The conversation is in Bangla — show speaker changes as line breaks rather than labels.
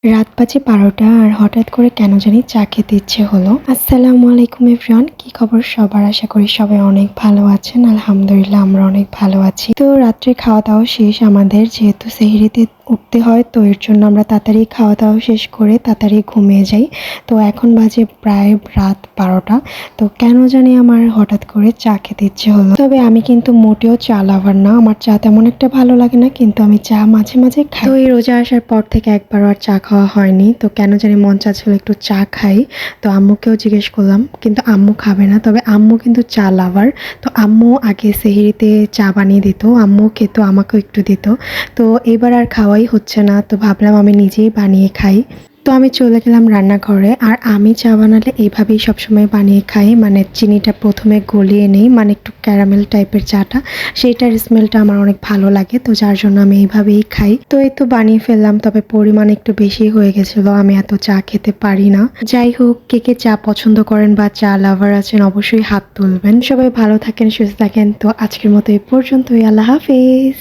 রাত বাজে ১২টা আর হঠাৎ করে কেন জানি চা খেতে ইচ্ছে হলো। আসসালামু আলাইকুম এভরিওয়ান, কি খবর সবার? আশা করি সবাই অনেক ভালো আছেন। আলহামদুলিল্লাহ আমরা অনেক ভালো আছি। তো রাত্রে খাওয়া-দাওয়া শেষ আমাদের। যেহেতু সেহরিতে উঠতে হয় তো এর জন্য আমরা তাড়াতাড়ি খাওয়া-দাওয়া শেষ করে তাড়াতাড়ি ঘুমিয়ে যাই। তো এখন বাজে প্রায় রাত ১২টা। তো কেন জানি আমার হঠাৎ করে চা খেতে ইচ্ছে হলো। তবে আমি কিন্তু মোটেও চা লাভার না। আমার চা তেমন একটা ভালো লাগে না, কিন্তু আমি চা মাঝে, মাঝে খাই। তো এই রোজা আসার পর থেকে একবারও আর চা খাওয়া হয়নি। তো কেন জানি মন চাচ্ছিল একটু চা খাই। তো আম্মুকেও জিজ্ঞেস করলাম, কিন্তু আম্মু খাবে না। তবে আম্মু কিন্তু চা লাভার। তো আম্মু আগে সেহরিতে চা বানিয়ে দিত। আম্মু খেত, আমাকেও একটু দিত। তো এবার আর খাওয়াই হচ্ছে না। তো ভাবলাম আমি নিজেই বানিয়ে খাই। তো আমি চলে গেলাম রান্নাঘরে। আর আমি চা বানালে এইভাবেই সবসময় বানিয়ে খাই। মানে চিনিটা প্রথমে গলিয়ে নেই, মানে একটু ক্যারামেল টাইপের চাটা। সেইটার স্মেলটা আমার অনেক ভালো লাগে। তো যার জন্য আমি এইভাবেই খাই। তো এই তো বানিয়ে ফেললাম, তবে পরিমাণ একটু বেশি হয়ে গেছিলো। আমি এত চা খেতে পারি না। যাই হোক, কে কে চা পছন্দ করেন বা চা লাভার আছেন অবশ্যই হাত তুলবেন। সবাই ভালো থাকেন, সুস্থ থাকেন। তো আজকের মতো এই পর্যন্তই। আল্লাহ হাফেজ।